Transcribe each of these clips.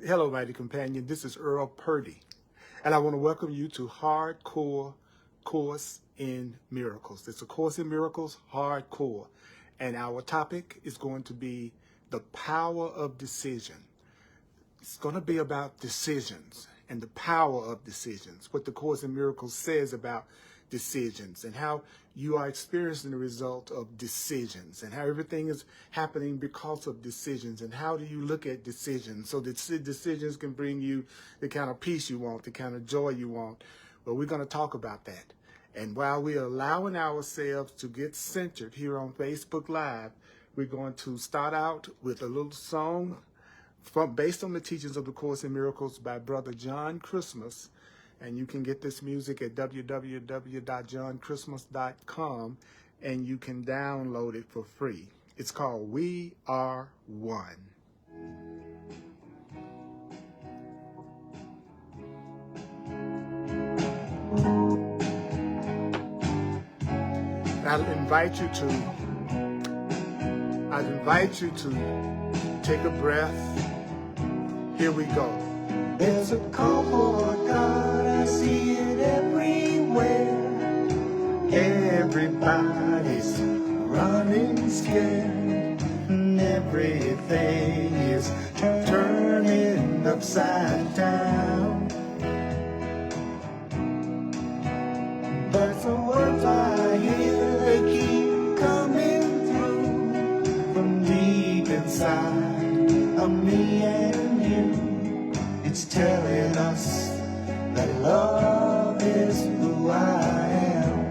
Hello, mighty companion. This is Earl Purdy, and I want to welcome you to Hardcore Course in Miracles. It's a Course in Miracles, hardcore, and our topic is going to be the power of decision. It's going to be about decisions and the power of decisions, what the Course in Miracles says about decisions and how you are experiencing the result of decisions and how everything is happening because of decisions, and how do you look at decisions so that decisions can bring you the kind of peace you want, the kind of joy you want. Well, we're going to talk about that. And while we are allowing ourselves to get centered here on Facebook Live, we're going to start out with a little song based on the teachings of the Course in Miracles by Brother John Christmas. And you can get this music at www.johnchristmas.com, and you can download it for free. It's called We Are One. I'd invite you to take a breath. Here we go. There's a call for God, I see it everywhere. Everybody's running scared, and everything is turning upside down. But the words I hear, they keep coming through from deep inside of me and you. It's telling us that love is who I am.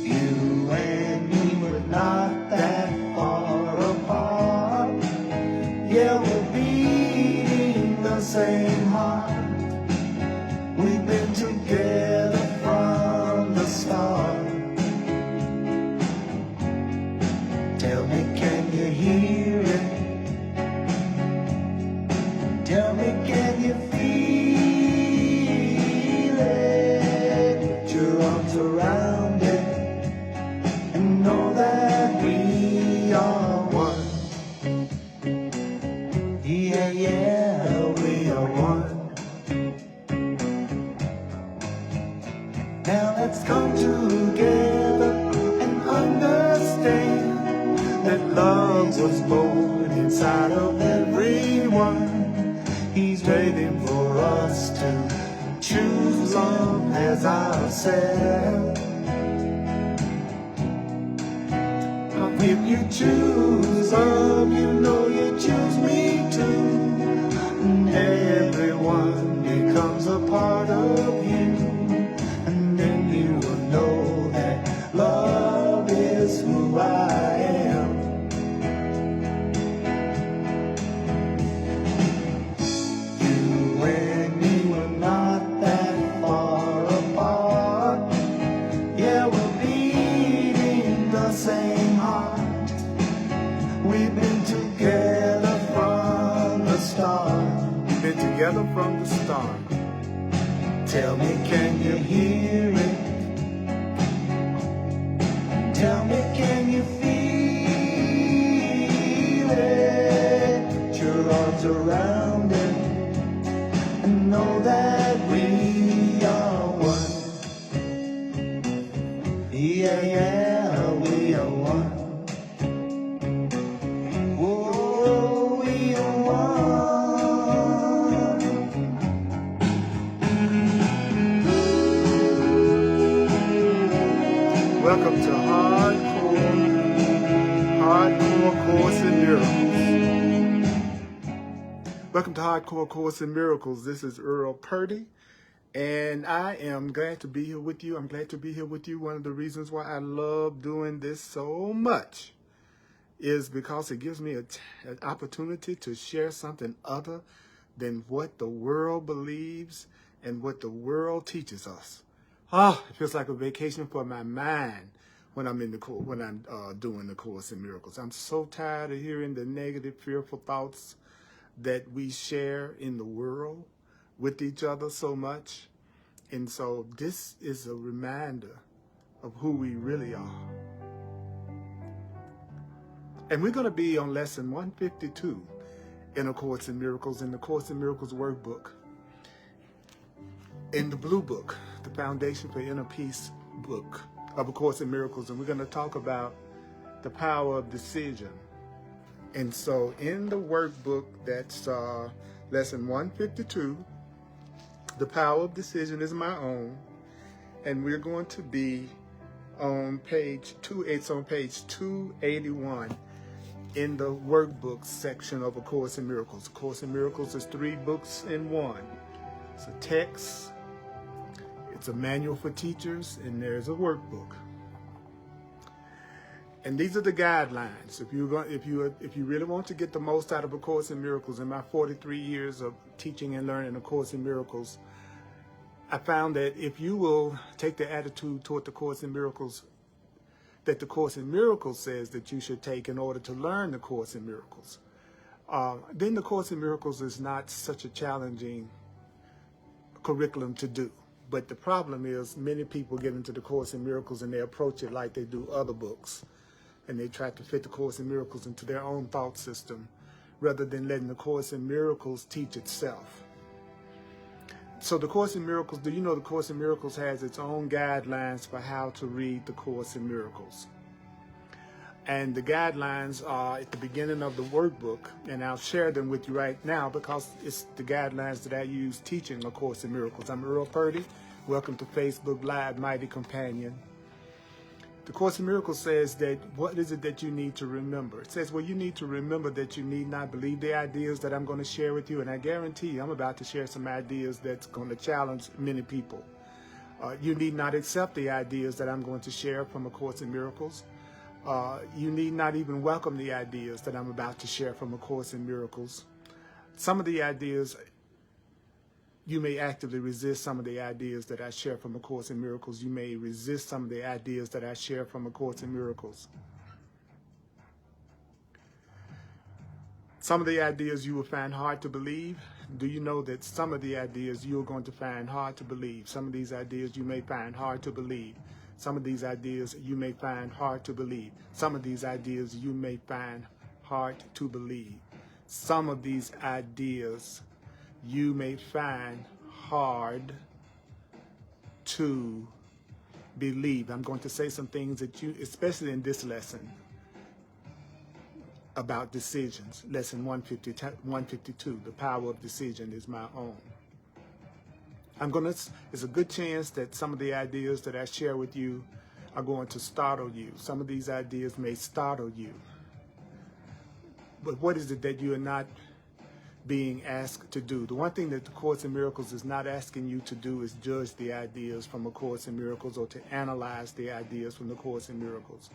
You and me were not that far apart. Yeah, we're beating the same heart. We've been together from the start. Tell me, can you hear it? Tell me, can you feel it? Put your arms around it and know that we are one. Yeah, yeah, we are one. Now let's come together and understand that love was born inside of everyone. He's waiting for us to choose love as ourselves. If you choose love, you know you choose me too. And everyone becomes a part of you. And then you will know that love is who I am. You and me were not that far apart. Yeah, we're beating the same heart. We've been together from the start. We've been together from the start. Tell me, can you hear it? Tell me, can you feel it? Put your arms around it and know that we are one. Yeah, yeah, we are one. Oh, we are one. Welcome to Hardcore Course in Miracles. Welcome to Hardcore Course in Miracles. This is Earl Purdy, and I am glad to be here with you. I'm glad to be here with you. One of the reasons why I love doing this so much is because it gives me an opportunity to share something other than what the world believes and what the world teaches us. It feels like a vacation for my mind when I'm doing the Course in Miracles. I'm so tired of hearing the negative, fearful thoughts that we share in the world with each other so much. And so this is a reminder of who we really are. And we're going to be on lesson 152 in A Course in Miracles, in the Course in Miracles workbook, in the blue book, the Foundation for Inner Peace book of A Course in Miracles. And we're going to talk about the power of decision. And so in the workbook, that's lesson 152, the power of decision is my own. And we're going to be on page 2, it's on page 281 in the workbook section of A Course in Miracles. A Course in Miracles is 3 books in one. It's a text, it's a manual for teachers, and there's a workbook. And these are the guidelines. If you really want to get the most out of A Course in Miracles, in my 43 years of teaching and learning A Course in Miracles, I found that if you will take the attitude toward the Course in Miracles that the Course in Miracles says that you should take in order to learn the Course in Miracles, then the Course in Miracles is not such a challenging curriculum to do. But the problem is many people get into the Course in Miracles and they approach it like they do other books. And they try to fit the Course in Miracles into their own thought system rather than letting the Course in Miracles teach itself. So the Course in Miracles, do you know the Course in Miracles has its own guidelines for how to read the Course in Miracles? And the guidelines are at the beginning of the workbook, and I'll share them with you right now because it's the guidelines that I use teaching A Course in Miracles. I'm Earl Purdy. Welcome to Facebook Live, Mighty Companion. The Course in Miracles says that what is it that you need to remember? It says, well, you need to remember that you need not believe the ideas that I'm going to share with you. And I guarantee you, I'm about to share some ideas that's going to challenge many people. You need not accept the ideas that I'm going to share from A Course in Miracles. You need not even welcome the ideas that I'm about to share from A Course in Miracles. Some of the ideas, you may actively resist some of the ideas that I share from A Course in Miracles. You may resist some of the ideas that I share from A Course in Miracles. Some of the ideas you will find hard to believe. Do you know that some of the ideas you're going to find hard to believe? Some of these ideas you may find hard to believe. Some of these ideas you may find hard to believe. Some of these ideas you may find hard to believe. Some of these ideas you may find hard to believe. I'm going to say some things that you, especially in this lesson, about decisions. Lesson 152, the power of decision is my own. There's a good chance that some of the ideas that I share with you are going to startle you. Some of these ideas may startle you. But what is it that you are not being asked to do? The one thing that the Course in Miracles is not asking you to do is judge the ideas from A Course in Miracles or to analyze the ideas from the Course in Miracles.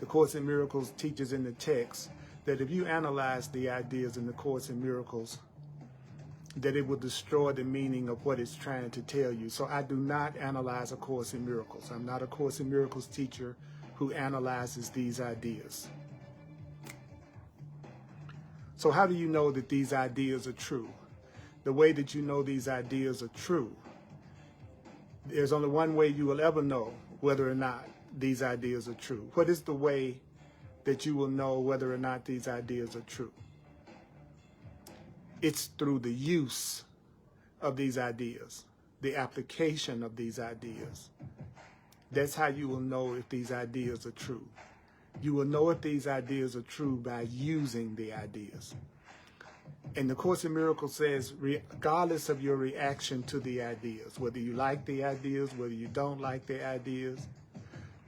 The Course in Miracles teaches in the text that if you analyze the ideas in the Course in Miracles, that it will destroy the meaning of what it's trying to tell you. So I do not analyze A Course in Miracles. I'm not a Course in Miracles teacher who analyzes these ideas. So how do you know that these ideas are true? The way that you know these ideas are true, there's only one way you will ever know whether or not these ideas are true. What is the way that you will know whether or not these ideas are true? It's through the use of these ideas, the application of these ideas. That's how you will know if these ideas are true. You will know if these ideas are true by using the ideas. And the Course in Miracles says, regardless of your reaction to the ideas, whether you like the ideas, whether you don't like the ideas,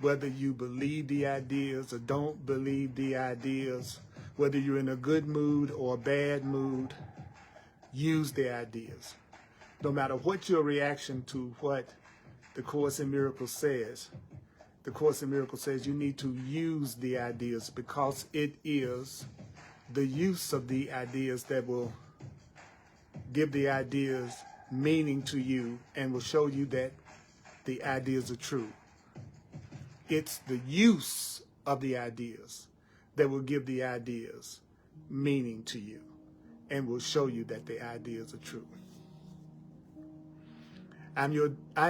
whether you believe the ideas or don't believe the ideas, whether you're in a good mood or a bad mood, use the ideas. No matter what your reaction to what the Course in Miracles says, the Course in Miracles says you need to use the ideas because it is the use of the ideas that will give the ideas meaning to you and will show you that the ideas are true. It's the use of the ideas that will give the ideas meaning to you and will show you that the ideas are true. I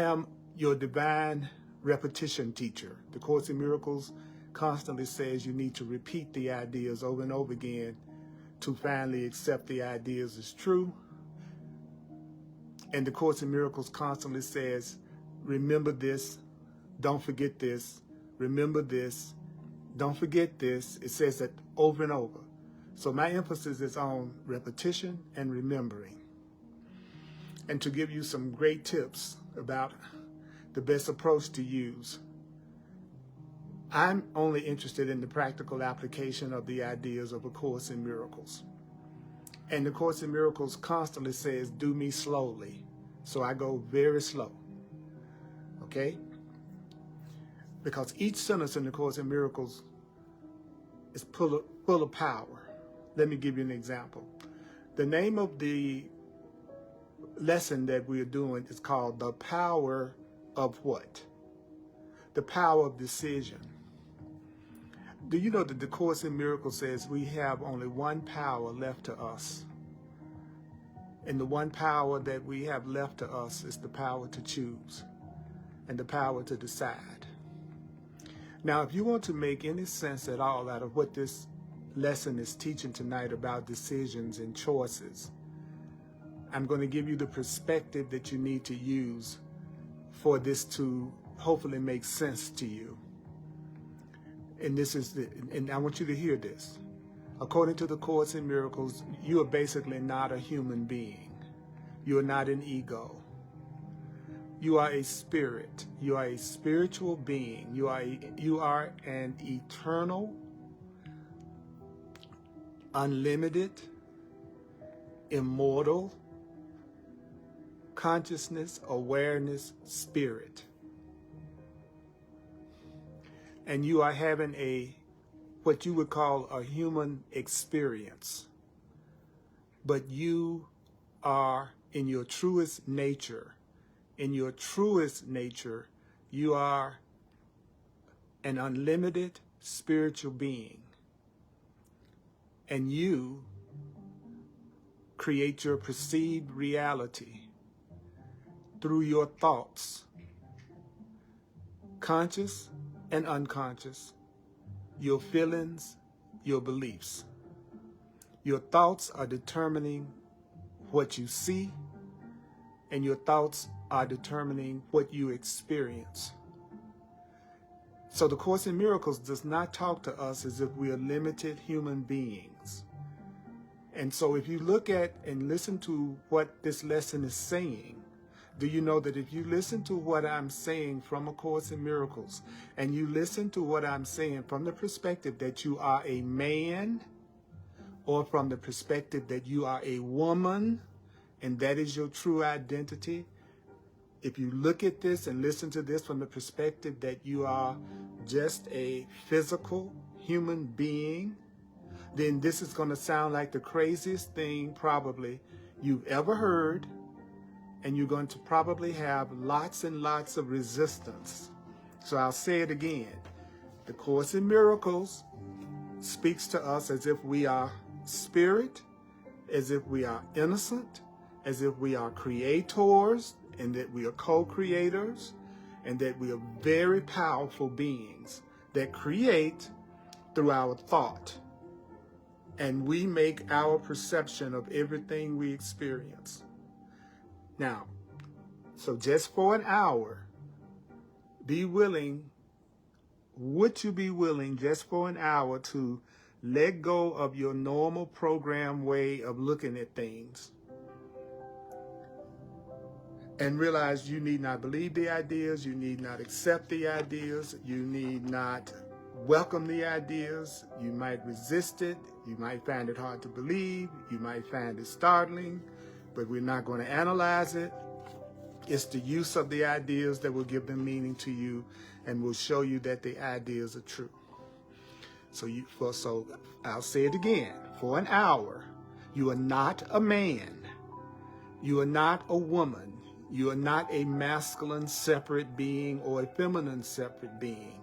am your divine repetition teacher. The Course in Miracles constantly says you need to repeat the ideas over and over again to finally accept the ideas as true. And the Course in Miracles constantly says, remember this, don't forget this, remember this, don't forget this. It says that over and over. So my emphasis is on repetition and remembering. And to give you some great tips about the best approach to use, I'm only interested in the practical application of the ideas of A Course in Miracles. And the Course in Miracles constantly says, do me slowly. So I go very slow. Okay? Because each sentence in the Course in Miracles is full of power. Let me give you an example. The name of the lesson that we're doing is called The Power of what? The Power of Decision. Do you know that the Course in Miracles says we have only one power left to us? And the one power that we have left to us is the power to choose and the power to decide. Now, if you want to make any sense at all out of what this lesson is teaching tonight about decisions and choices, I'm going to give you the perspective that you need to use for this to hopefully make sense to you. And and I want you to hear this. According to the Course in Miracles, you are basically not a human being. You are not an ego. You are a spirit. You are a spiritual being. You are an eternal, unlimited, immortal, consciousness, awareness, spirit. And you are having what you would call a human experience. But you are in your truest nature. In your truest nature, you are an unlimited spiritual being. And you create your perceived reality through your thoughts, conscious and unconscious, your feelings, your beliefs. Your thoughts are determining what you see, and your thoughts are determining what you experience. So the Course in Miracles does not talk to us as if we are limited human beings. And so if you look at and listen to what this lesson is saying, do you know that if you listen to what I'm saying from A Course in Miracles, and you listen to what I'm saying from the perspective that you are a man, or from the perspective that you are a woman, and that is your true identity, if you look at this and listen to this from the perspective that you are just a physical human being, then this is going to sound like the craziest thing probably you've ever heard, and you're going to probably have lots and lots of resistance. So I'll say it again. The Course in Miracles speaks to us as if we are spirit, as if we are innocent, as if we are creators, and that we are co-creators, and that we are very powerful beings that create through our thought. And we make our perception of everything we experience. Now, so just for an hour, would you be willing just for an hour to let go of your normal program way of looking at things and realize you need not believe the ideas, you need not accept the ideas, you need not welcome the ideas, you might resist it, you might find it hard to believe, you might find it startling, but we're not going to analyze it. It's the use of the ideas that will give them meaning to you and will show you that the ideas are true. So I'll say it again. For an hour, you are not a man. You are not a woman. You are not a masculine separate being or a feminine separate being.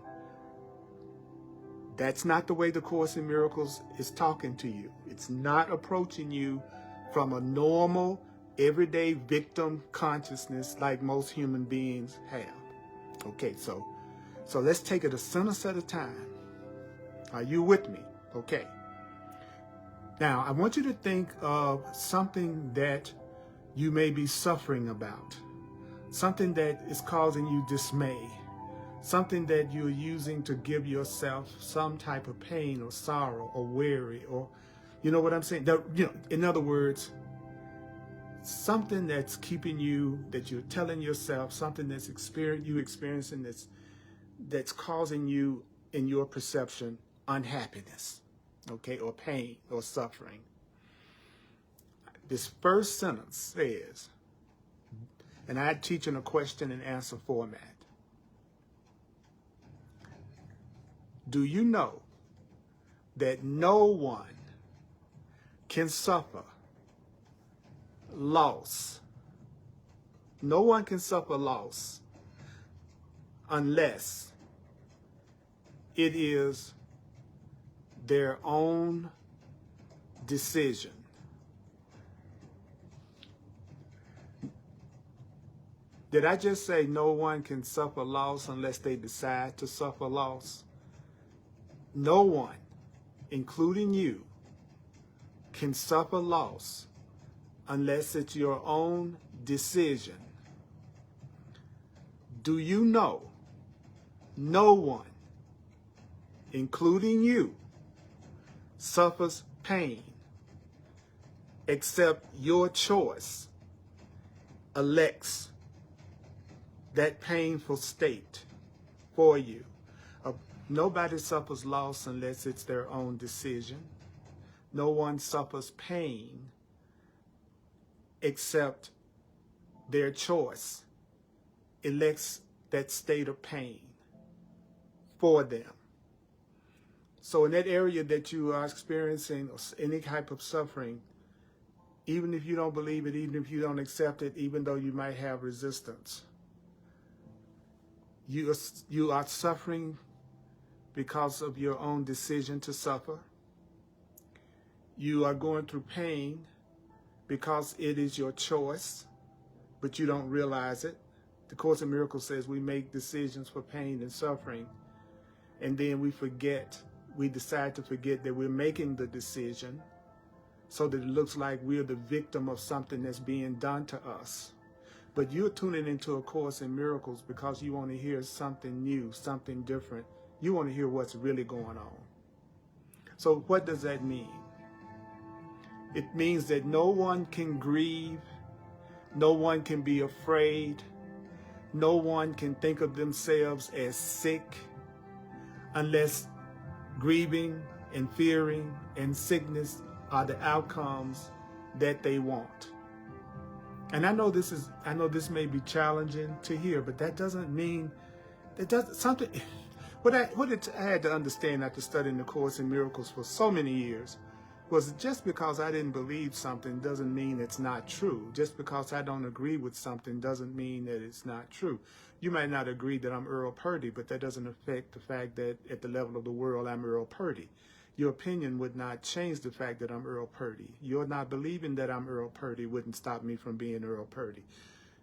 That's not the way the Course in Miracles is talking to you. It's not approaching you from a normal, everyday victim consciousness like most human beings have. Okay, so let's take it a sentence at a time. Are you with me? Okay. Now, I want you to think of something that you may be suffering about, something that is causing you dismay, something that you're using to give yourself some type of pain or sorrow or worry, or, you know what I'm saying? In other words, something that's keeping you, that you're telling yourself, something that's you experiencing that's causing you, in your perception, unhappiness, okay, or pain or suffering. This first sentence says, and I teach in a question and answer format, do you know that no one can suffer loss? No one can suffer loss unless it is their own decision. Did I just say no one can suffer loss unless they decide to suffer loss? No one, including you, can suffer loss unless it's your own decision. Do you know no one, including you, suffers pain except your choice elects that painful state for you? Nobody suffers loss unless it's their own decision. No one suffers pain except their choice elects that state of pain for them. So in that area that you are experiencing any type of suffering, even if you don't believe it, even if you don't accept it, even though you might have resistance, you are suffering because of your own decision to suffer. You are going through pain because it is your choice, but you don't realize it. The Course in Miracles says we make decisions for pain and suffering, and then we decide to forget that we're making the decision so that it looks like we're the victim of something that's being done to us. But you're tuning into A Course in Miracles because you want to hear something new, something different. You want to hear what's really going on. So what does that mean? It means that no one can grieve, no one can be afraid, no one can think of themselves as sick unless grieving and fearing and sickness are the outcomes that they want. And I know this may be challenging to hear, but that doesn't mean what I had to understand after studying the Course in Miracles for so many years was just because I didn't believe something doesn't mean it's not true. Just because I don't agree with something doesn't mean that it's not true. You might not agree that I'm Earl Purdy, but that doesn't affect the fact that at the level of the world, I'm Earl Purdy. Your opinion would not change the fact that I'm Earl Purdy. You're not believing that I'm Earl Purdy wouldn't stop me from being Earl Purdy.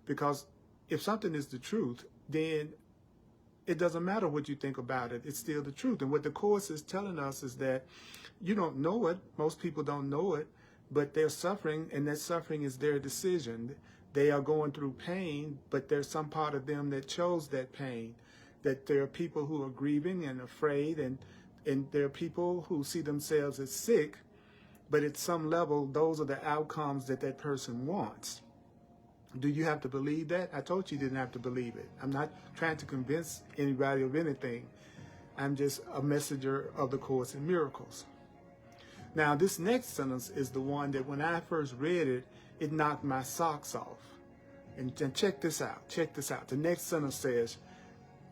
Because if something is the truth, then it doesn't matter what you think about it. It's still the truth. And what the Course is telling us is that you don't know it. Most people don't know it, but they're suffering, and that suffering is their decision. They are going through pain, but there's some part of them that chose that pain. That there are people who are grieving and afraid, and there are people who see themselves as sick, but at some level, those are the outcomes that that person wants. Do you have to believe that? I told you didn't have to believe it. I'm not trying to convince anybody of anything. I'm just a messenger of the Course in Miracles. Now, this next sentence is the one that when I first read it, it knocked my socks off. And check this out. Check this out. The next sentence says,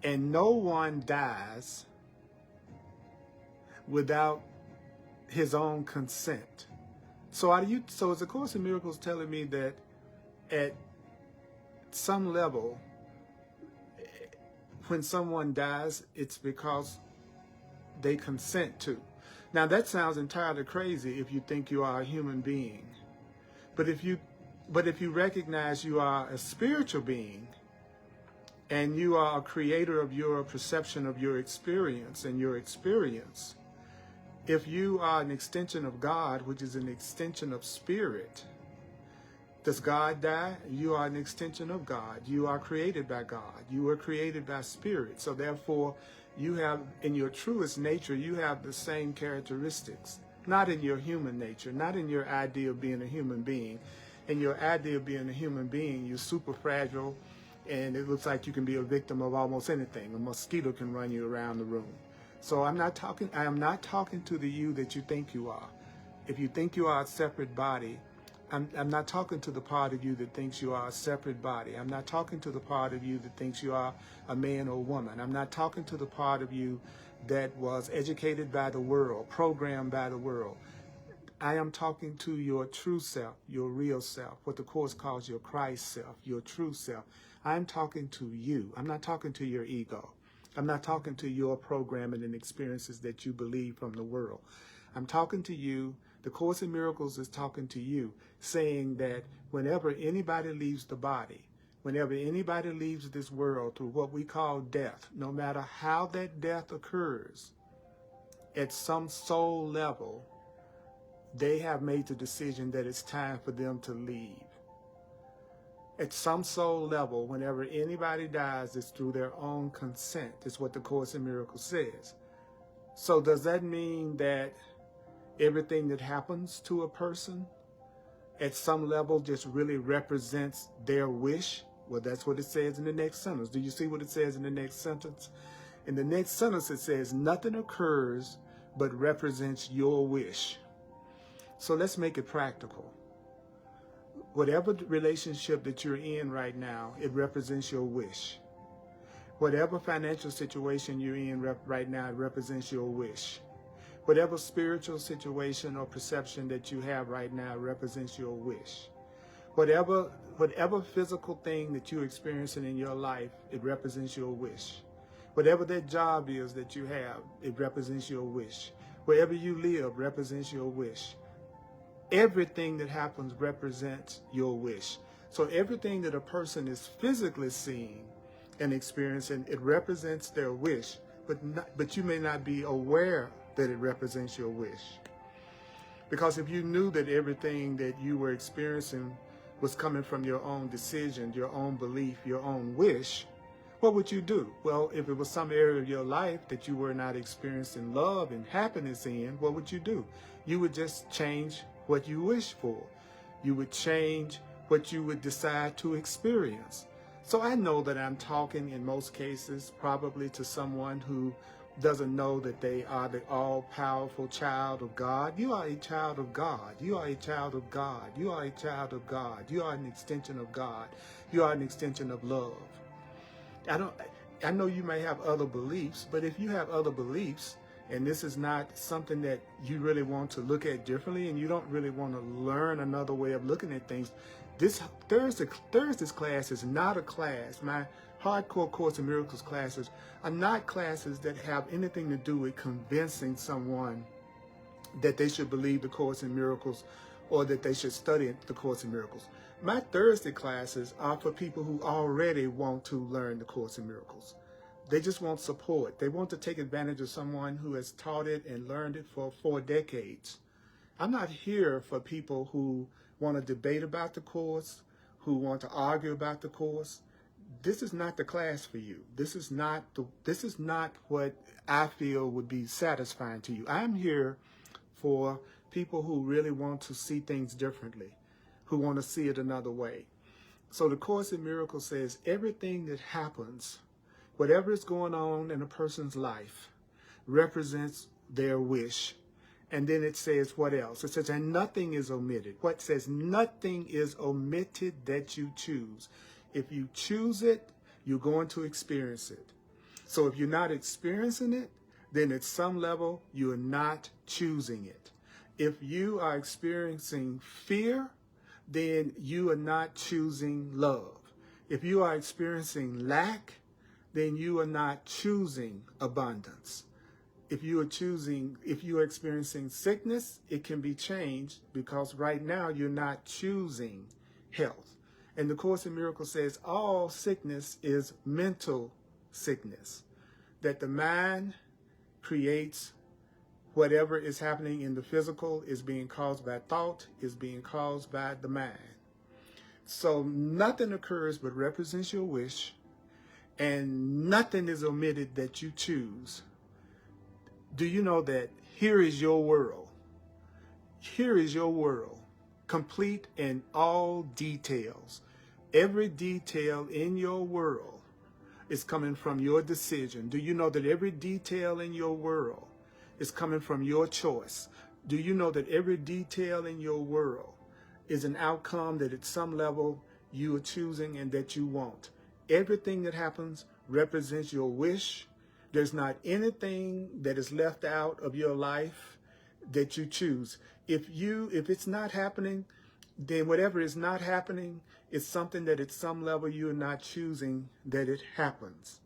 and no one dies without his own consent. So is the Course in Miracles telling me that at some level, when someone dies, it's because they consent to? Now that sounds entirely crazy if you think you are a human being. But if you recognize you are a spiritual being and you are a creator of your perception of your experience and your experience, If you are an extension of God, which is an extension of spirit, does God die? You are an extension of God. You are created by God. You were created by spirit. So therefore, you have, in your truest nature, you have the same characteristics. Not in your human nature, not in your idea of being a human being. In your idea of being a human being, you're super fragile, and it looks like you can be a victim of almost anything. A mosquito can run you around the room. So I am not talking to the you that you think you are. If you think you are a separate body, I'm not talking to the part of you that thinks you are a separate body. I'm not talking to the part of you that thinks you are a man or woman. I'm not talking to the part of you that was educated by the world, programmed by the world. I am talking to your true self, your real self, what the Course calls your Christ self, your true self. I'm talking to you. I'm not talking to your ego. I'm not talking to your programming and experiences that you believe from the world. I'm talking to you. The Course in Miracles is talking to you, saying that whenever anybody leaves the body, whenever anybody leaves this world through what we call death, no matter how that death occurs, at some soul level, they have made the decision that it's time for them to leave. At some soul level, whenever anybody dies, it's through their own consent, is what the Course in Miracles says. So does that mean that everything that happens to a person at some level just really represents their wish? Well, that's what it says in the next sentence. Do you see what it says in the next sentence? In the next sentence, it says, nothing occurs but represents your wish. So let's make it practical. Whatever relationship that you're in right now, it represents your wish. Whatever financial situation you're in right now, it represents your wish. Whatever spiritual situation or perception that you have right now represents your wish. Whatever physical thing that you're experiencing in your life, it represents your wish. Whatever that job is that you have, it represents your wish. Wherever you live represents your wish. Everything that happens represents your wish. So everything that a person is physically seeing and experiencing, it represents their wish, but you may not be aware that it represents your wish. Because if you knew that everything that you were experiencing was coming from your own decision, your own belief, your own wish, what would you do? Well, if it was some area of your life that you were not experiencing love and happiness in, what would you do? You would just change what you wish for. You would change what you would decide to experience. So I know that I'm talking in most cases probably to someone who doesn't know that they are the all-powerful child of God. You are a child of God. You are a child of God. You are a child of God. You are an extension of God. You are an extension of love. I know you may have other beliefs, but if you have other beliefs, and this is not something that you really want to look at differently, and you don't really want to learn another way of looking at things, this Thursday's class is not a class. My Hardcore Course in Miracles classes are not classes that have anything to do with convincing someone that they should believe the Course in Miracles or that they should study the Course in Miracles. My Thursday classes are for people who already want to learn the Course in Miracles. They just want support. They want to take advantage of someone who has taught it and learned it for 4 decades. I'm not here for people who want to debate about the Course, who want to argue about the Course. This is not the class for you. This is not what I feel would be satisfying to you. I'm here for people who really want to see things differently, who want to see it another way. So the Course in Miracles says everything that happens, whatever is going on in a person's life, represents their wish. And then it says what else? It says, and nothing is omitted. What says? Nothing is omitted that you choose. If you choose it, you're going to experience it. So if you're not experiencing it, then at some level, you're not choosing it. If you are experiencing fear, then you are not choosing love. If you are experiencing lack, then you are not choosing abundance. If you are experiencing sickness, it can be changed because right now you're not choosing health. And the Course in Miracles says all sickness is mental sickness, that the mind creates Whatever is happening in the physical is being caused by thought, is being caused by the mind. So nothing occurs but represents your wish, and nothing is omitted that you choose. Do you know that here is your world? Here is your world, complete in all details. Every detail in your world is coming from your decision. Do you know that every detail in your world is coming from your choice? Do you know that every detail in your world is an outcome that at some level you are choosing and that you want? Everything that happens represents your wish. There's not anything that is left out of your life that you choose. If it's not happening, then whatever is not happening is something that at some level you are not choosing that it happens.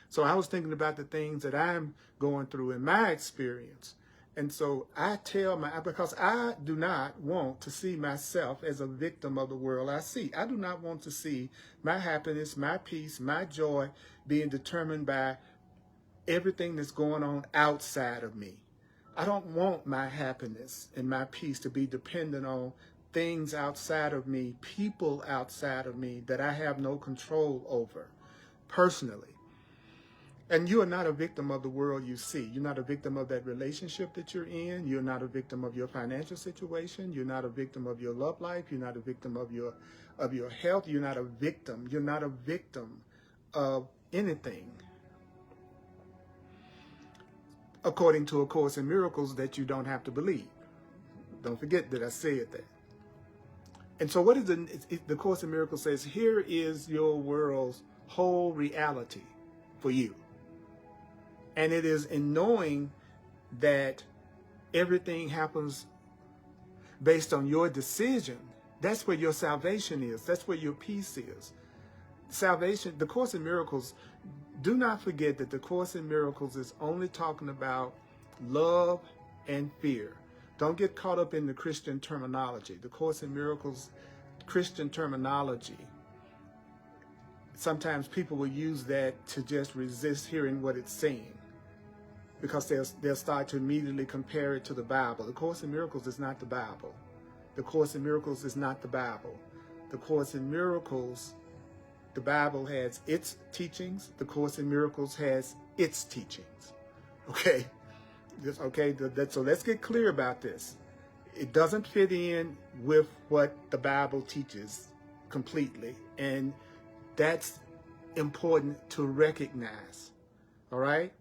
So I was thinking about the things that I'm going through in my experience. And so I tell because I do not want to see myself as a victim of the world I see. I do not want to see my happiness, my peace, my joy being determined by everything that's going on outside of me. I don't want my happiness and my peace to be dependent on things outside of me, people outside of me that I have no control over personally. And you are not a victim of the world you see. You're not a victim of that relationship that you're in. You're not a victim of your financial situation. You're not a victim of your love life. You're not a victim of your health. You're not a victim. You're not a victim of anything, according to A Course in Miracles that you don't have to believe. Don't forget that I said that. And so what is the Course in Miracles says, here is your world's whole reality for you. And it is in knowing that everything happens based on your decision. That's where your salvation is. That's where your peace is. Salvation, the Course in Miracles, do not forget that the Course in Miracles is only talking about love and fear. Don't get caught up in the Christian terminology. The Course in Miracles, Christian terminology, sometimes people will use that to just resist hearing what it's saying, because they'll start to immediately compare it to the Bible. The Course in Miracles is not the Bible. The Course in Miracles is not the Bible. The Course in Miracles, the Bible has its teachings. The Course in Miracles has its teachings. Okay? So let's get clear about this. It doesn't fit in with what the Bible teaches completely. And that's important to recognize. All right?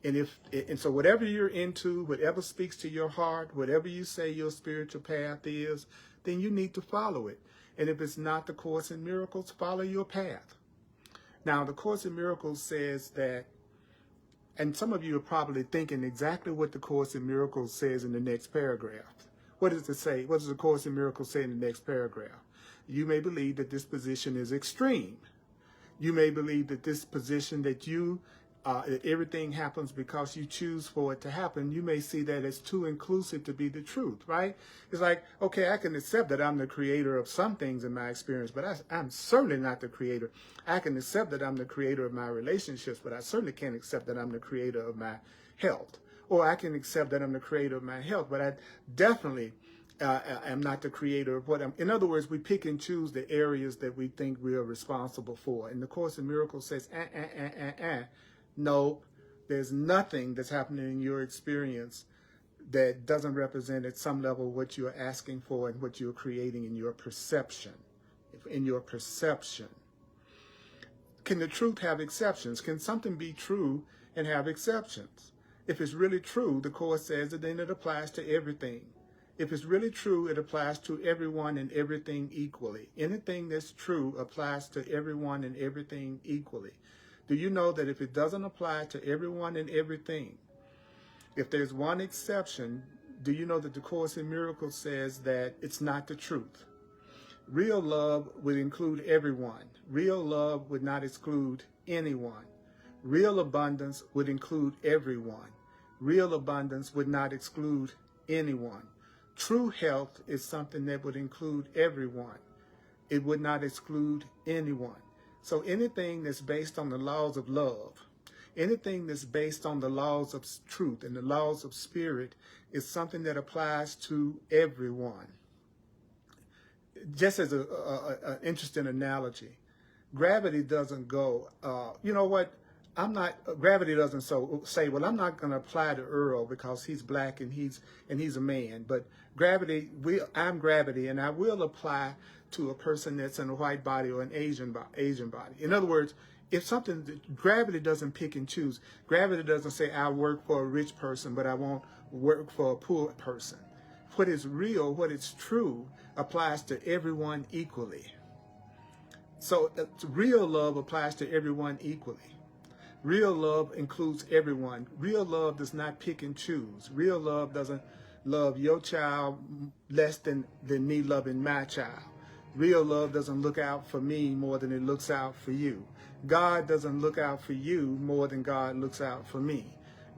And so whatever you're into, whatever speaks to your heart, whatever you say your spiritual path is, then you need to follow it. And if it's not the Course in Miracles, follow your path. Now, the Course in Miracles says that, and some of you are probably thinking exactly what the Course in Miracles says in the next paragraph. What does it say? What does the Course in Miracles say in the next paragraph? You may believe that this position is extreme. You may believe that this position that everything happens because you choose for it to happen. You may see that as too inclusive to be the truth, right? It's like, okay, I can accept that I'm the creator of some things in my experience, but I'm certainly not the creator. I can accept that I'm the creator of my relationships, but I certainly can't accept that I'm the creator of my health. Or I can accept that I'm the creator of my health, but I definitely am not the creator of what I'm. In other words, we pick and choose the areas that we think we are responsible for. And the Course in Miracles says, no, there's nothing that's happening in your experience that doesn't represent at some level what you're asking for and what you're creating in your perception. In your perception. Can the truth have exceptions? Can something be true and have exceptions? If it's really true, the Course says that then it applies to everything. If it's really true, it applies to everyone and everything equally. Anything that's true applies to everyone and everything equally. Do you know that if it doesn't apply to everyone and everything, if there's one exception, do you know that the Course in Miracles says that it's not the truth? Real love would include everyone. Real love would not exclude anyone. Real abundance would include everyone. Real abundance would not exclude anyone. True health is something that would include everyone. It would not exclude anyone. So anything that's based on the laws of love, Anything that's based on the laws of truth and the laws of spirit is something that applies to everyone. Just as an interesting analogy, gravity doesn't go, you know what, gravity doesn't say, well, I'm not going to apply to Earl because he's black and he's a man. But gravity, I'm gravity, and I will apply to a person that's in a white body or an Asian body. In other words, if gravity doesn't pick and choose. Gravity doesn't say, I work for a rich person, but I won't work for a poor person. What is real, what is true, applies to everyone equally. So real love applies to everyone equally. Real love includes everyone. Real love does not pick and choose. Real love doesn't love your child less than me loving my child. Real love doesn't look out for me more than it looks out for you. God doesn't look out for you more than God looks out for me.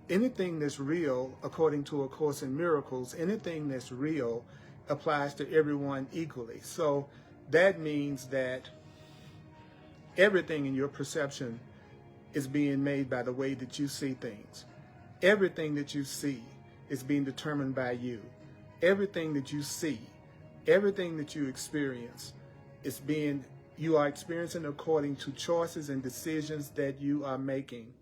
Anything that's real, according to A Course in Miracles, anything that's real applies to everyone equally. So that means that everything in your perception is being made by the way that you see things. Everything that you see is being determined by you. Everything that you see, everything that you experience you are experiencing according to choices and decisions that you are making.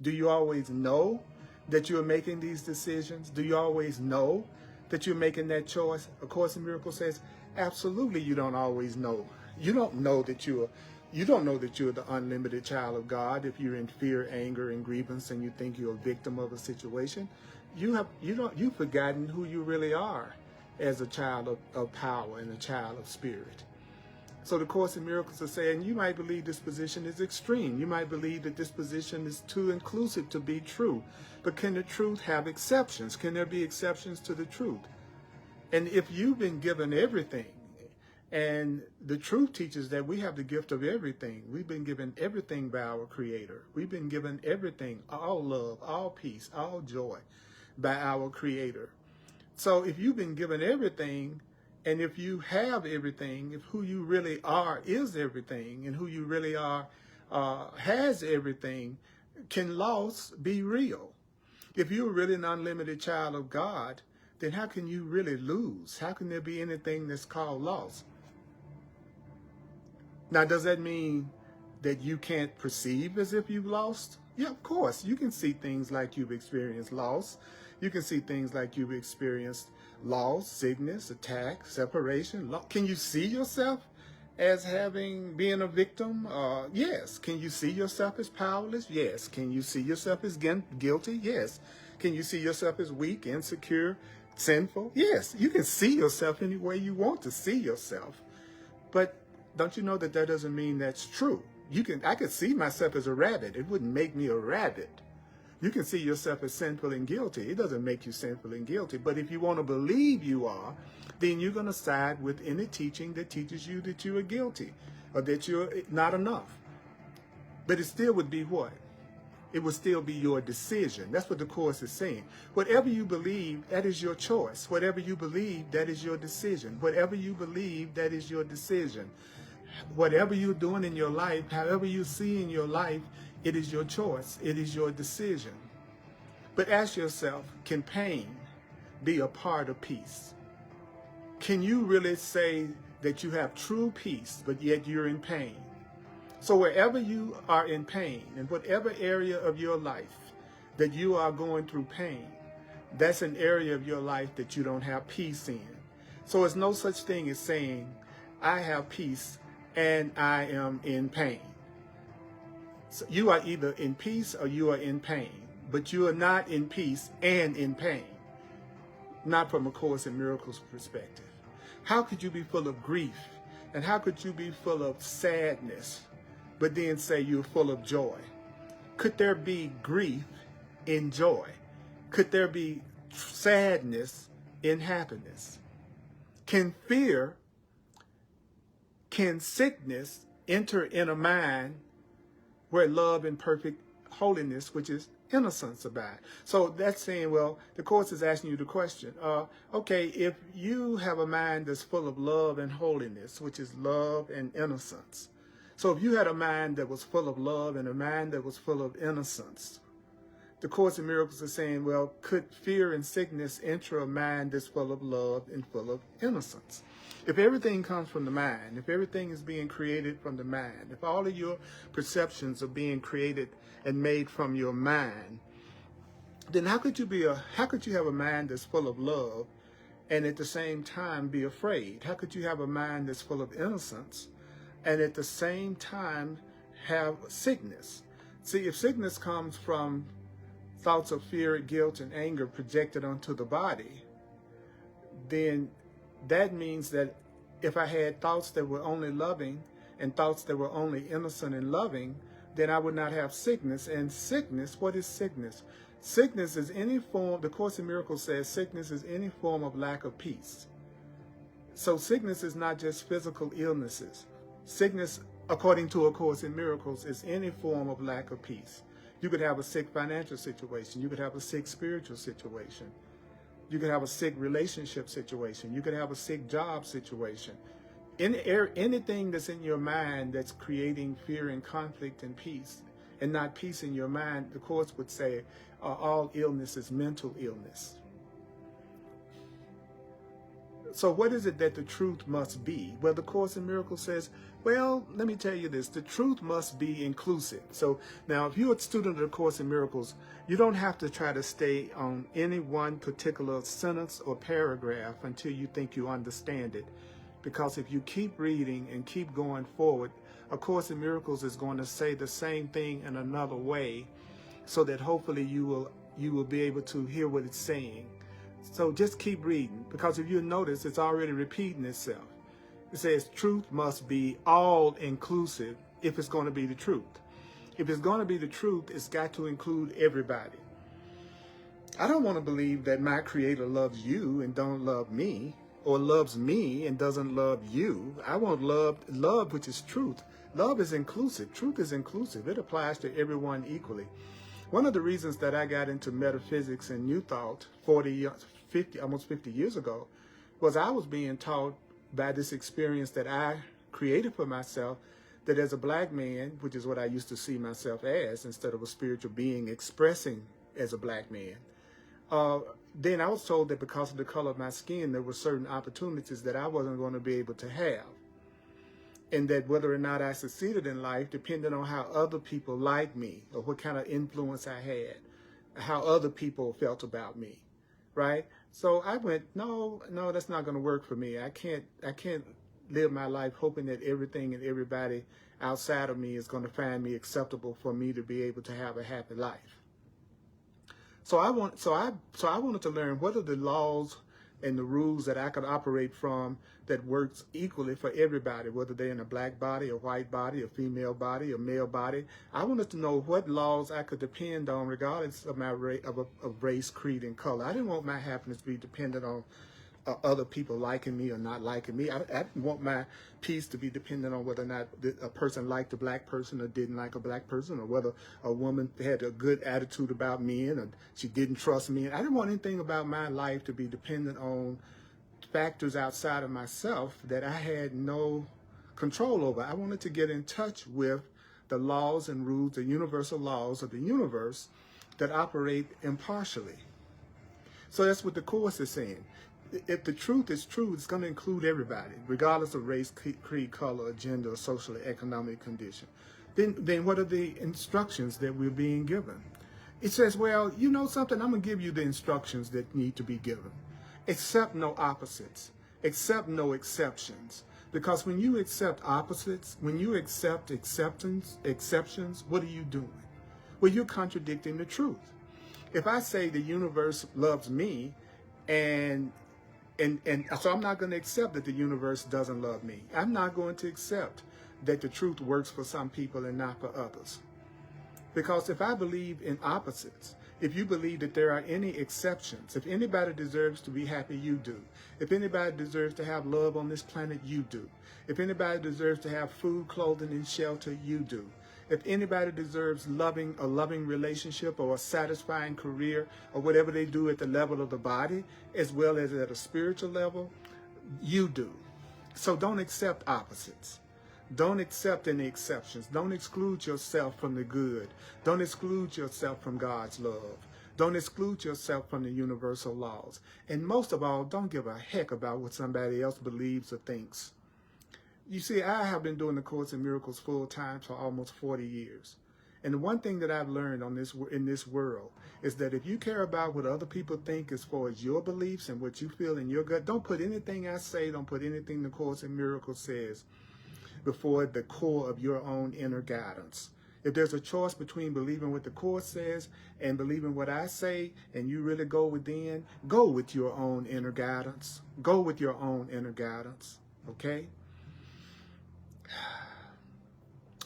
Do you always know that you are making these decisions? Do you always know that you're making that choice? A Course in Miracles says, absolutely you don't always know. You don't know that you're the unlimited child of God if you're in fear, anger, and grievance and you think you're a victim of a situation. You've forgotten who you really are as a child of power and a child of spirit. So the Course in Miracles is saying, you might believe this position is extreme. You might believe that this position is too inclusive to be true. But can the truth have exceptions? Can there be exceptions to the truth? And if you've been given everything, and the truth teaches that we have the gift of everything. We've been given everything by our Creator. We've been given everything, all love, all peace, all joy by our Creator. So if you've been given everything, and if you have everything, if who you really are is everything, and who you really are has everything, can loss be real? If you're really an unlimited child of God, then how can you really lose? How can there be anything that's called loss? Now, does that mean that you can't perceive as if you've lost? Yeah, of course. You can see things like you've experienced loss. You can see things like you've experienced loss, sickness, attack, separation. Can you see yourself as being a victim? Yes. Can you see yourself as powerless? Yes. Can you see yourself as guilty? Yes. Can you see yourself as weak, insecure, sinful? Yes. You can see yourself any way you want to see yourself. But don't you know that doesn't mean that's true? I could see myself as a rabbit. It wouldn't make me a rabbit. You can see yourself as sinful and guilty. It doesn't make you sinful and guilty. But if you want to believe you are, then you're going to side with any teaching that teaches you that you are guilty or that you're not enough. But it still would be what? It would still be your decision. That's what the Course is saying. Whatever you believe, that is your choice. Whatever you believe, that is your decision. Whatever you believe, that is your decision. Whatever you're doing in your life, however you see in your life, it is your choice. It is your decision. But ask yourself, can pain be a part of peace? Can you really say that you have true peace, but yet you're in pain? So wherever you are in pain, in whatever area of your life that you are going through pain, that's an area of your life that you don't have peace in. So it's no such thing as saying, I have peace and I am in pain. So you are either in peace or you are in pain, but you are not in peace and in pain. Not from A Course in Miracles perspective. How could you be full of grief? And how could you be full of sadness, but then say you're full of joy? Could there be grief in joy? Could there be sadness in happiness? Can sickness enter in a mind where love and perfect holiness, which is innocence, abide? So that's saying, well, the Course is asking you the question, okay, if you have a mind that's full of love and holiness, which is love and innocence, So if you had a mind that was full of love and a mind that was full of innocence, the Course in Miracles is saying, well, could fear and sickness enter a mind that's full of love and full of innocence? If everything comes from the mind, if everything is being created from the mind, if all of your perceptions are being created and made from your mind, then how could you have a mind that's full of love and at the same time be afraid? How could you have a mind that's full of innocence and at the same time have sickness? See, if sickness comes from thoughts of fear, guilt, and anger projected onto the body, then that means that if I had thoughts that were only loving and thoughts that were only innocent and loving, then I would not have sickness. And sickness, what is sickness? Sickness is any form, the Course in Miracles says, sickness is any form of lack of peace. So sickness is not just physical illnesses. Sickness, according to A Course in Miracles, is any form of lack of peace. You could have a sick financial situation. You could have a sick spiritual situation. You could have a sick relationship situation. You could have a sick job situation. Anything that's in your mind that's creating fear and conflict and peace, and not peace in your mind, the Course would say all illness is mental illness. So what is it that the truth must be? Well, the Course in Miracles says, well, let me tell you this. The truth must be inclusive. So now if you're a student of the Course in Miracles, you don't have to try to stay on any one particular sentence or paragraph until you think you understand it. Because if you keep reading and keep going forward, A Course in Miracles is going to say the same thing in another way so that hopefully you will be able to hear what it's saying. So just keep reading, because if you notice, it's already repeating itself. It says truth must be all-inclusive if it's going to be the truth. If it's going to be the truth, it's got to include everybody. I don't want to believe that my Creator loves you and don't love me, or loves me and doesn't love you. I want love which is truth. Love is inclusive. Truth is inclusive. It applies to everyone equally. One of the reasons that I got into metaphysics and New Thought almost 50 years ago was I was being taught by this experience that I created for myself, that as a black man, which is what I used to see myself as, instead of a spiritual being expressing as a black man, then I was told that because of the color of my skin, there were certain opportunities that I wasn't going to be able to have. And that whether or not I succeeded in life depended on how other people liked me, or what kind of influence I had, how other people felt about me, right? So I went, no, that's not going to work for me. I can't live my life hoping that everything and everybody outside of me is going to find me acceptable for me to be able to have a happy life. So I wanted to learn what are the laws and the rules that I could operate from that works equally for everybody, whether they're in a black body, a white body, a female body, a male body. I wanted to know what laws I could depend on regardless of my race, creed, and color. I didn't want my happiness to be dependent on other people liking me or not liking me. I didn't want my peace to be dependent on whether or not a person liked a black person or didn't like a black person, or whether a woman had a good attitude about men or she didn't trust men. I didn't want anything about my life to be dependent on factors outside of myself that I had no control over. I wanted to get in touch with the laws and rules, the universal laws of the universe that operate impartially. So that's what the Course is saying. If the truth is true, it's going to include everybody, regardless of race, creed, color, gender, or social or economic condition. Then what are the instructions that we're being given? It says, well, you know something? I'm going to give you the instructions that need to be given. Accept no opposites. Accept no exceptions. Because when you accept opposites, when you accept exceptions, what are you doing? Well, you're contradicting the truth. If I say the universe loves me, and so I'm not going to accept that the universe doesn't love me. I'm not going to accept that the truth works for some people and not for others. Because if I believe in opposites, if you believe that there are any exceptions, if anybody deserves to be happy, you do. If anybody deserves to have love on this planet, you do. If anybody deserves to have food, clothing, and shelter, you do. If anybody deserves a loving relationship or a satisfying career or whatever they do at the level of the body, as well as at a spiritual level, you do. So don't accept opposites. Don't accept any exceptions. Don't exclude yourself from the good. Don't exclude yourself from God's love. Don't exclude yourself from the universal laws. And most of all, don't give a heck about what somebody else believes or thinks. You see, I have been doing the Course in Miracles full time for almost 40 years. And the one thing that I've learned in this world is that if you care about what other people think as far as your beliefs and what you feel in your gut, don't put anything I say, don't put anything the Course in Miracles says before the core of your own inner guidance. If there's a choice between believing what the Course says and believing what I say, and you really go within, go with your own inner guidance. Go with your own inner guidance, okay?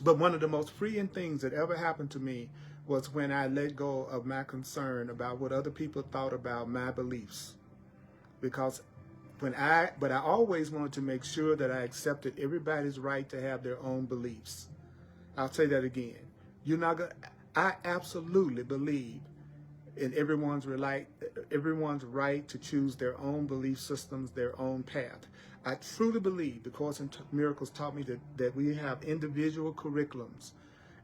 But one of the most freeing things that ever happened to me was when I let go of my concern about what other people thought about my beliefs. Because I always wanted to make sure that I accepted everybody's right to have their own beliefs. I'll say that again. I absolutely believe in everyone's right to choose their own belief systems, their own path. I truly believe the Course in Miracles taught me that we have individual curriculums,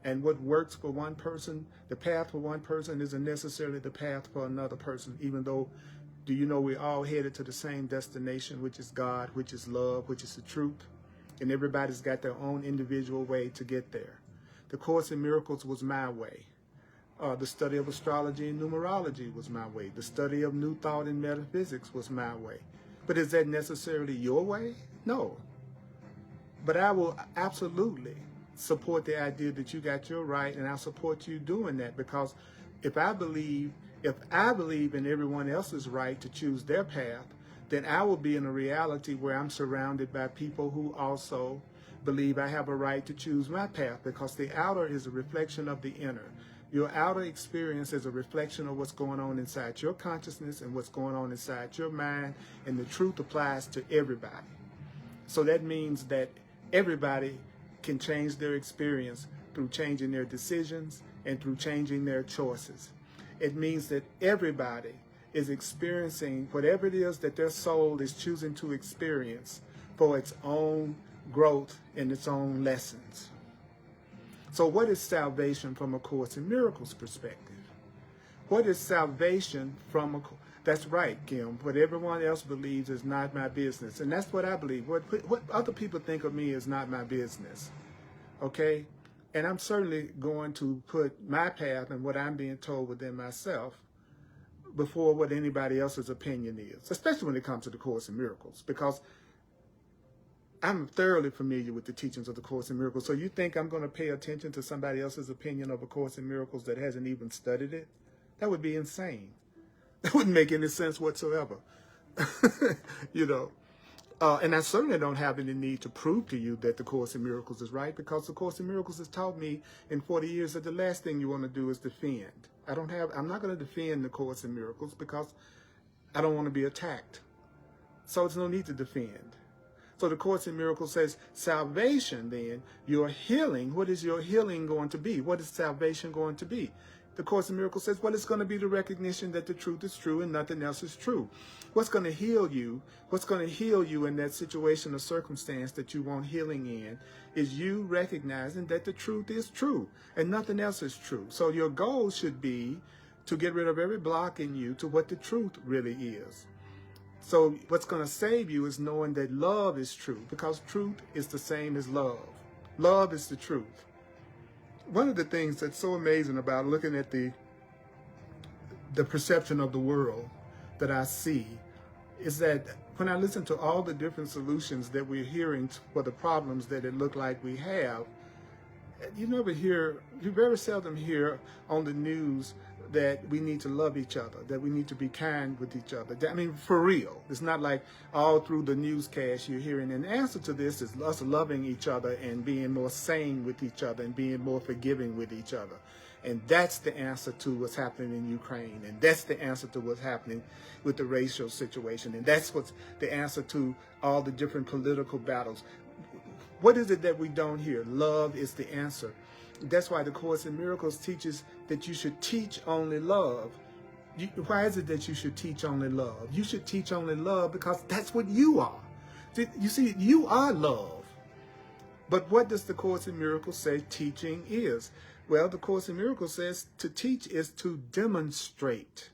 and what works for one person, the path for one person isn't necessarily the path for another person, even though, do you know, we're all headed to the same destination, which is God, which is love, which is the truth, and everybody's got their own individual way to get there. The Course in Miracles was my way. The study of astrology and numerology was my way. The study of New Thought and metaphysics was my way. But is that necessarily your way? No. But I will absolutely support the idea that you got your right, and I'll support you doing that, because if I believe in everyone else's right to choose their path, then I will be in a reality where I'm surrounded by people who also believe I have a right to choose my path, because the outer is a reflection of the inner. Your outer experience is a reflection of what's going on inside your consciousness and what's going on inside your mind, and the truth applies to everybody. So that means that everybody can change their experience through changing their decisions and through changing their choices. It means that everybody is experiencing whatever it is that their soul is choosing to experience for its own growth and its own lessons. So what is salvation from a Course in Miracles perspective? What is salvation from that's right, Kim. What everyone else believes is not my business. And that's what I believe. What other people think of me is not my business. Okay? And I'm certainly going to put my path and what I'm being told within myself before what anybody else's opinion is, especially when it comes to the Course in Miracles, because I'm thoroughly familiar with the teachings of the Course in Miracles. So you think I'm going to pay attention to somebody else's opinion of a Course in Miracles that hasn't even studied it? That would be insane. That wouldn't make any sense whatsoever. You know. And I certainly don't have any need to prove to you that the Course in Miracles is right, because the Course in Miracles has taught me in 40 years that the last thing you want to do is defend. I'm not going to defend the Course in Miracles because I don't want to be attacked. So there's no need to defend. So the Course in Miracles says salvation, then, your healing, what is your healing going to be? What is salvation going to be? The Course in Miracles says, well, it's going to be the recognition that the truth is true and nothing else is true. What's going to heal you, in that situation or circumstance that you want healing in, is you recognizing that the truth is true and nothing else is true. So your goal should be to get rid of every block in you to what the truth really is. So what's going to save you is knowing that love is true, because truth is the same as love. Love is the truth. One of the things that's so amazing about looking at the perception of the world that I see is that when I listen to all the different solutions that we're hearing for the problems that it look like we have, you very seldom hear on the news that we need to love each other, that we need to be kind with each other. I mean, for real. It's not like all through the newscast you're hearing. And the answer to this is us loving each other and being more sane with each other and being more forgiving with each other. And that's the answer to what's happening in Ukraine. And that's the answer to what's happening with the racial situation. And that's what's the answer to all the different political battles. What is it that we don't hear? Love is the answer. That's why the Course in Miracles teaches that you should teach only love. Why is it that you should teach only love? You should teach only love because that's what you are. You see, you are love. But what does the Course in Miracles say teaching is? Well, the Course in Miracles says to teach is to demonstrate.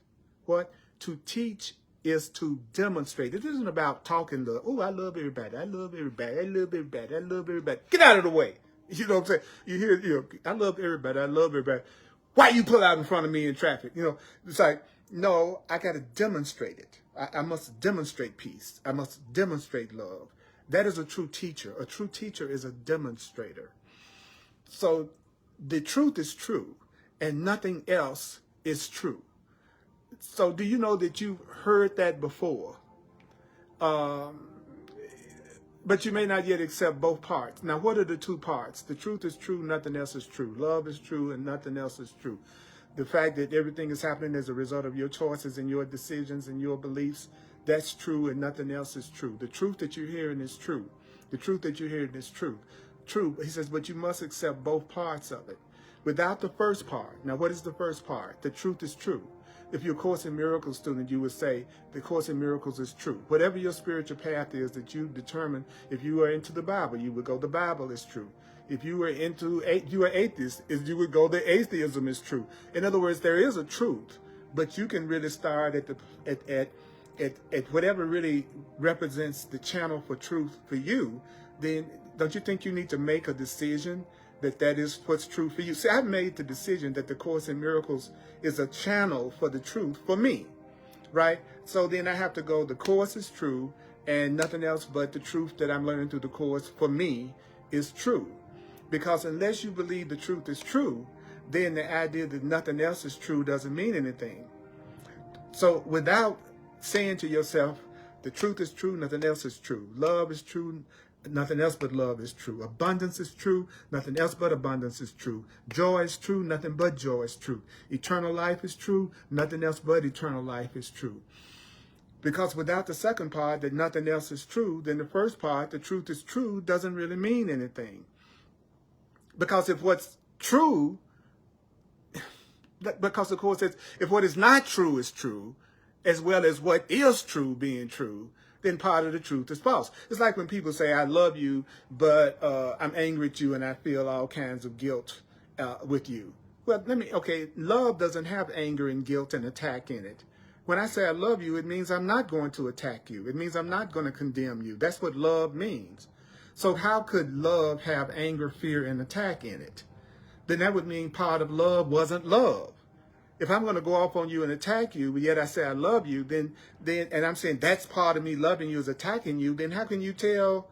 What? To teach is to demonstrate. It isn't about talking the, oh, I love everybody. I love everybody. I love everybody. I love everybody. Get out of the way. You know what I'm saying? You hear, I love everybody. I love everybody. Why you pull out in front of me in traffic? It's like, no, I got to demonstrate it. I must demonstrate peace. I must demonstrate love. That is a true teacher. A true teacher is a demonstrator. So the truth is true, and nothing else is true. So do you know that you've heard that before? But you may not yet accept both parts. Now, what are the two parts? The truth is true, nothing else is true. Love is true, and nothing else is true. The fact that everything is happening as a result of your choices and your decisions and your beliefs, that's true, and nothing else is true. The truth that you're hearing is true. The truth that you're hearing is true. True, he says, but you must accept both parts of it. Without the first part. Now, what is the first part? The truth is true. If you're a Course in Miracles student, you would say the Course in Miracles is true. Whatever your spiritual path is that you determine, if you are into the Bible, you would go, the Bible is true. If you were you are atheist, you would go, the atheism is true. In other words, there is a truth, but you can really start at whatever really represents the channel for truth for you. Then don't you think you need to make a decision that is what's true for you? See, I've made the decision that the Course in Miracles is a channel for the truth for me, right? So then I have to go, the Course is true, and nothing else but the truth that I'm learning through the Course for me is true. Because unless you believe the truth is true, then the idea that nothing else is true doesn't mean anything. So without saying to yourself, the truth is true, nothing else is true. Love is true, nothing else but love is true. Abundance is true, nothing else but abundance is true. Joy is true, nothing but joy is true. Eternal life is true, nothing else but eternal life is true. Because without the second part, that nothing else is true, then the first part, the truth is true, doesn't really mean anything. Because if what's true, because the Course says, if what is not true is true, as well as what is true being true, then part of the truth is false. It's like when people say, I love you, but I'm angry at you and I feel all kinds of guilt with you. Well, love doesn't have anger and guilt and attack in it. When I say I love you, it means I'm not going to attack you. It means I'm not going to condemn you. That's what love means. So how could love have anger, fear, and attack in it? Then that would mean part of love wasn't love. If I'm going to go off on you and attack you, but yet I say I love you, then and I'm saying that's part of me loving you is attacking you, then how can you tell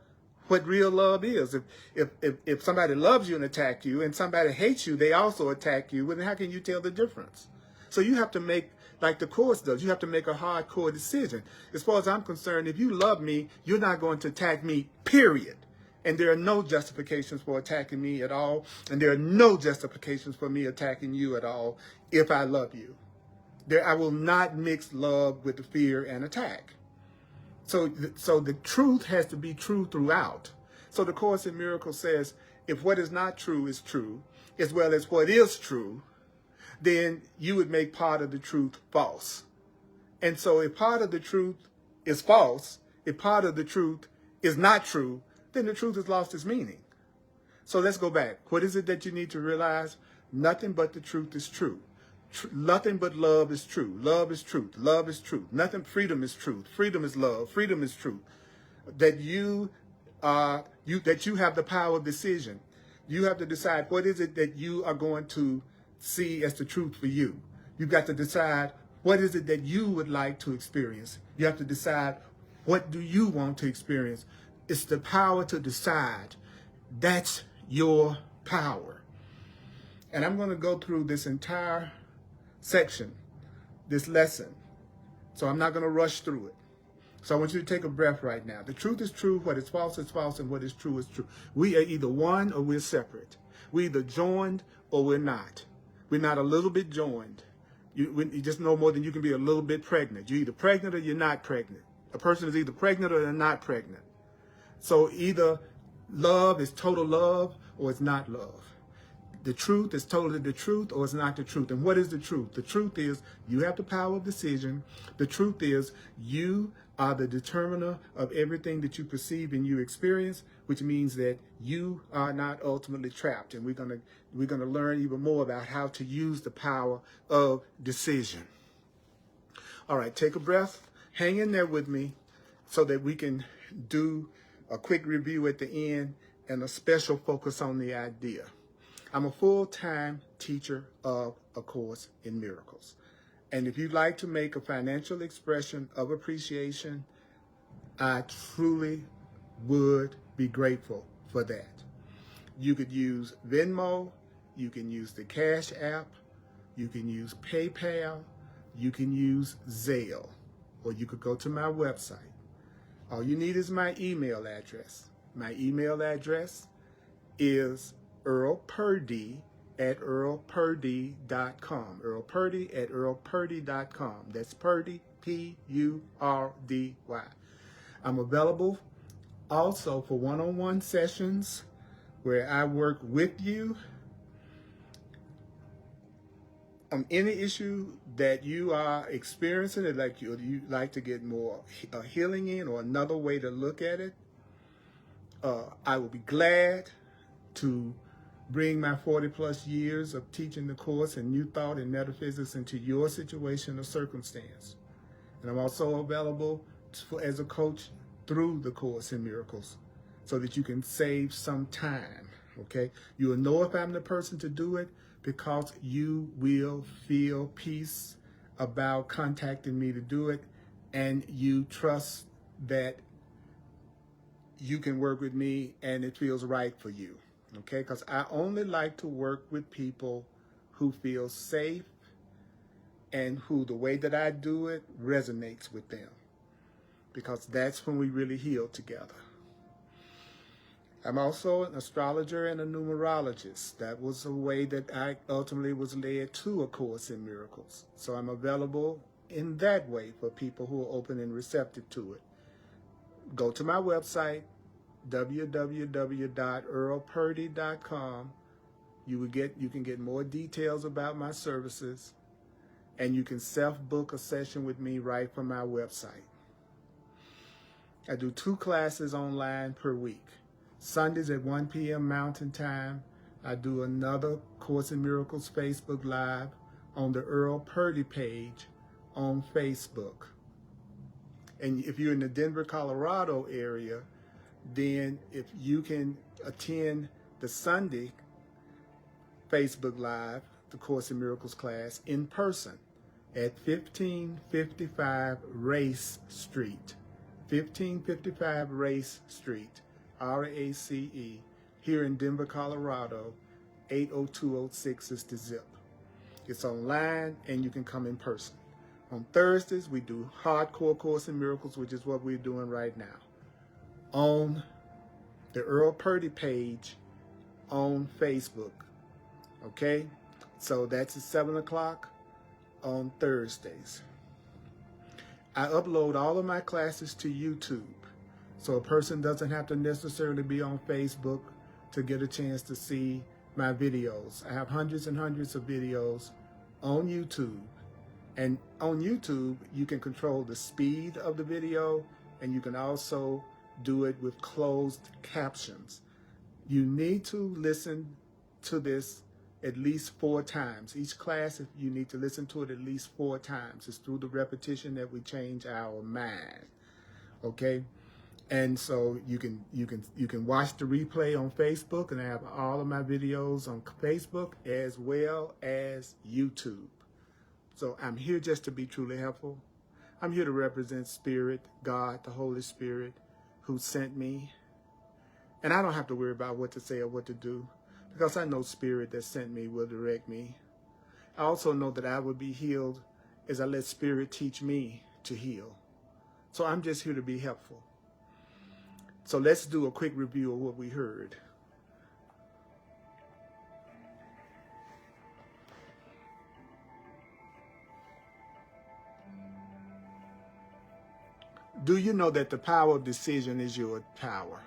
what real love is? If somebody loves you and attacks you, and somebody hates you, they also attack you, then how can you tell the difference? So you have to make, like the Course does, you have to make a hardcore decision. As far as I'm concerned, if you love me, you're not going to attack me, period. And there are no justifications for attacking me at all. And there are no justifications for me attacking you at all if I love you. I will not mix love with the fear and attack. So the truth has to be true throughout. So the Course in Miracles says, if what is not true is true, as well as what is true, then you would make part of the truth false. And so if part of the truth is false, if part of the truth is not true, then the truth has lost its meaning. So let's go back. What is it that you need to realize? Nothing but the truth is true. Nothing but love is true. Love is truth. Love is truth. Nothing. Freedom is truth. Freedom is love. Freedom is truth. That you have the power of decision. You have to decide what is it that you are going to see as the truth for you. You've got to decide what is it that you would like to experience. You have to decide what do you want to experience. It's the power to decide. That's your power. And I'm going to go through this entire section, this lesson. So I'm not going to rush through it. So I want you to take a breath right now. The truth is true, what is false, and what is true is true. We are either one or we're separate. We're either joined or we're not. We're not a little bit joined. You just know more than you can be a little bit pregnant. You're either pregnant or you're not pregnant. A person is either pregnant or they're not pregnant. So either love is total love or it's not love. The truth is totally the truth or it's not the truth. And what is the truth? The truth is you have the power of decision. The truth is you are the determiner of everything that you perceive and you experience, which means that you are not ultimately trapped. And we're gonna learn even more about how to use the power of decision. All right, take a breath, hang in there with me so that we can do a quick review at the end and a special focus on the idea. I'm a full-time teacher of A Course in Miracles. And if you'd like to make a financial expression of appreciation, I truly would be grateful for that. You could use Venmo, you can use the Cash App, you can use PayPal, you can use Zelle, or you could go to my website. All you need is my email address. My email address is earlpurdy@earlpurdy.com. earlpurdy@earlpurdy.com. That's Purdy, Purdy. I'm available also for one-on-one sessions where I work with you on any issue that you are experiencing, and like you like to get more healing in, or another way to look at it. I will be glad to bring my 40-plus years of teaching the Course and New Thought and Metaphysics into your situation or circumstance. And I'm also available as a coach through the Course in Miracles so that you can save some time, okay? You will know if I'm the person to do it because you will feel peace about contacting me to do it, and you trust that you can work with me and it feels right for you. Okay, because I only like to work with people who feel safe and who the way that I do it resonates with them, because that's when we really heal together. I'm also an astrologer and a numerologist. That was a way that I ultimately was led to A Course in Miracles. So I'm available in that way for people who are open and receptive to it. Go to my website, www.earlpurdy.com. You can get more details about my services, and you can self-book a session with me right from my website. I do 2 classes online per week. Sundays at 1 p.m. Mountain Time, I do another Course in Miracles Facebook Live on the Earl Purdy page on Facebook. And if you're in the Denver, Colorado area, then if you can attend the Sunday Facebook Live, the Course in Miracles class, in person at 1555 Race Street. 1555 Race Street, RACE, here in Denver, Colorado. 80206 is the zip. It's online, and you can come in person. On Thursdays, we do Hardcore Course in Miracles, which is what we're doing right now, on the Earl Purdy page on Facebook. Okay? So that's at 7 o'clock on Thursdays. I upload all of my classes to YouTube, so a person doesn't have to necessarily be on Facebook to get a chance to see my videos. I have hundreds and hundreds of videos on YouTube. And on YouTube, you can control the speed of the video, and you can also do it with closed captions. You need to listen to this at least 4 times. Each class, you need to listen to it at least 4 times. It's through the repetition that we change our mind. Okay? And so you can watch the replay on Facebook, and I have all of my videos on Facebook as well as YouTube. So I'm here just to be truly helpful. I'm here to represent Spirit, God, the Holy Spirit, who sent me. And I don't have to worry about what to say or what to do, because I know Spirit that sent me will direct me. I also know that I will be healed as I let Spirit teach me to heal. So I'm just here to be helpful. So let's do a quick review of what we heard. Do you know that the power of decision is your power?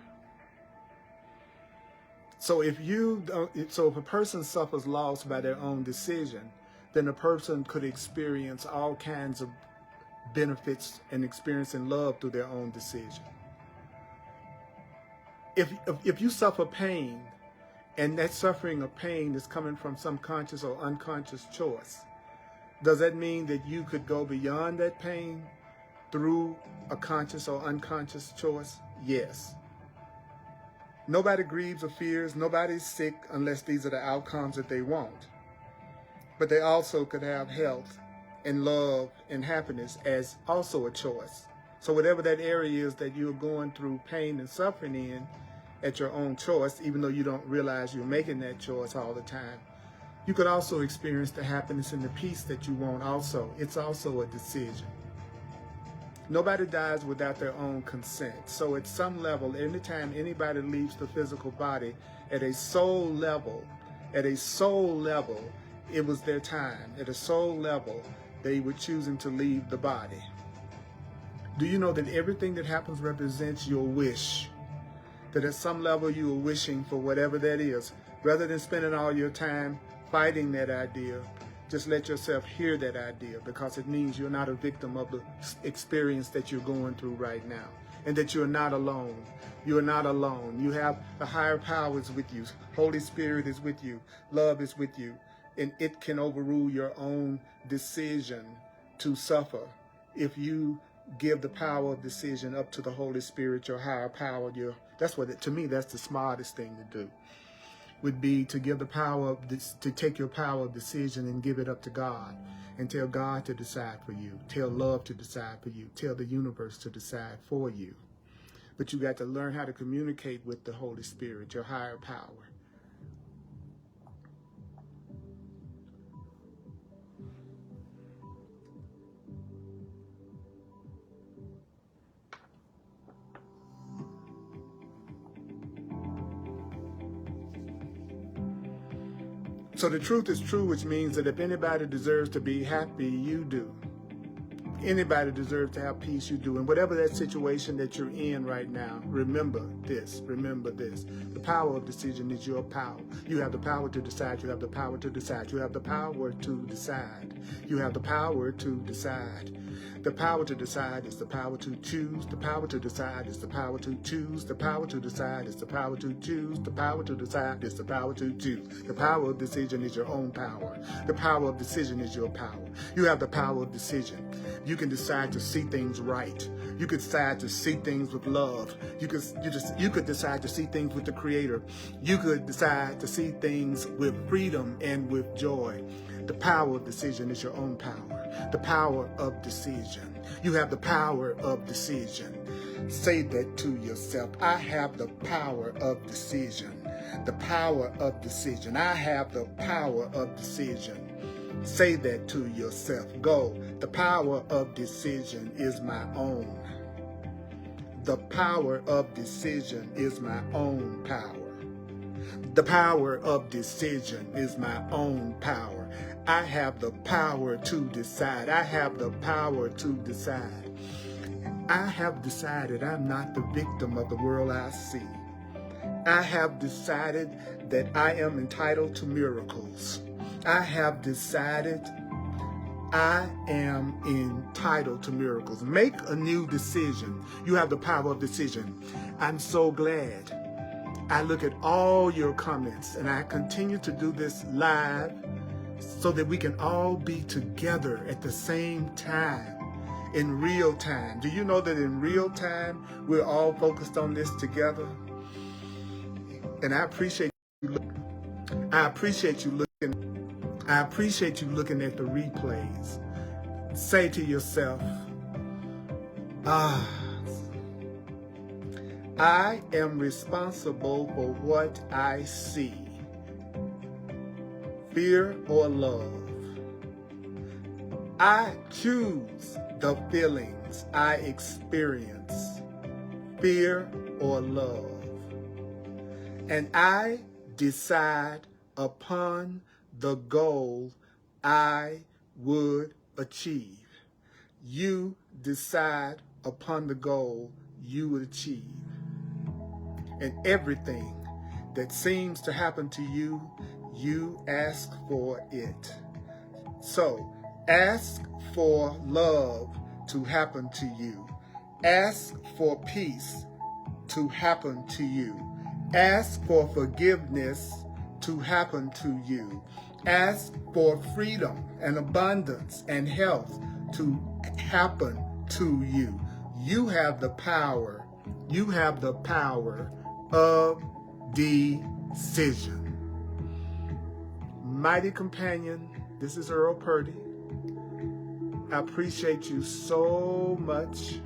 So if a person suffers loss by their own decision, then a person could experience all kinds of benefits and experiencing love through their own decision. If you suffer pain, and that suffering of pain is coming from some conscious or unconscious choice, does that mean that you could go beyond that pain through a conscious or unconscious choice? Yes. Nobody grieves or fears, nobody's sick unless these are the outcomes that they want. But they also could have health and love and happiness as also a choice. So whatever that area is that you're going through pain and suffering in at your own choice, even though you don't realize you're making that choice all the time, you could also experience the happiness and the peace that you want also. It's also a decision. Nobody dies without their own consent. So at some level, anytime anybody leaves the physical body, at a soul level, it was their time. At a soul level, they were choosing to leave the body. Do you know that everything that happens represents your wish? That at some level you are wishing for whatever that is. Rather than spending all your time fighting that idea, just let yourself hear that idea, because it means you're not a victim of the experience that you're going through right now, and that you're not alone. You are not alone. You have the higher powers with you. Holy Spirit is with you. Love is with you. And it can overrule your own decision to suffer if you give the power of decision up to the Holy Spirit, your higher power. To me, that's the smartest thing to do, would be to give the power of this, to take your power of decision and give it up to God, and tell God to decide for you, tell love to decide for you, tell the universe to decide for you. But you got to learn how to communicate with the Holy Spirit, your higher power. So the truth is true, which means that if anybody deserves to be happy, you do. Anybody deserves to have peace, you do. And whatever that situation that you're in right now, remember this. The power of decision is your power. You have the power to decide. You have the power to decide. You have the power to decide. You have the power to decide. The power to decide is the power to choose. The power to decide is the power to choose. The power to decide is the power to choose. The power to decide is the power to choose. The power of decision is your own power. The power of decision is your power. You have the power of decision. You can decide to see things right. You could decide to see things with love. You could decide to see things with the Creator. You could decide to see things with freedom and with joy. The power of decision is your own power. The power of decision. You have the power of decision. Say that to yourself. I have the power of decision. The power of decision. I have the power of decision. Say that to yourself. Go. The power of decision is my own. The power of decision is my own power. The power of decision is my own power. I have the power to decide. I have the power to decide. I have decided I'm not the victim of the world I see. I have decided that I am entitled to miracles. I have decided I am entitled to miracles. Make a new decision. You have the power of decision. I'm so glad. I look at all your comments, and I continue to do this live so that we can all be together at the same time, in real time. Do you know that in real time, we're all focused on this together? And I appreciate you. I appreciate you looking at the replays. Say to yourself, I am responsible for what I see. Fear or love. I choose the feelings I experience. Fear or love. And I decide upon the goal I would achieve. You decide upon the goal you would achieve. And everything that seems to happen to you, you ask for it. So ask for love to happen to you. Ask for peace to happen to you. Ask for forgiveness to happen to you. Ask for freedom and abundance and health to happen to you. You have the power. You have the power of decision. Mighty companion, this is Earl Purdy. I appreciate you so much.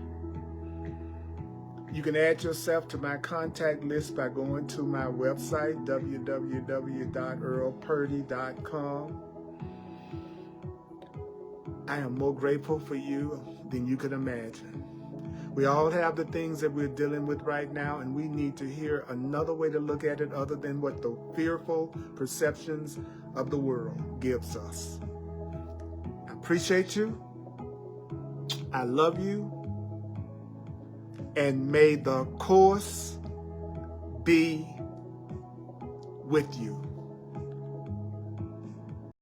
You can add yourself to my contact list by going to my website, www.earlpurdy.com. I am more grateful for you than you can imagine. We all have the things that we're dealing with right now, and we need to hear another way to look at it other than what the fearful perceptions of the world gives us. I appreciate you. I love you. And may the course be with you.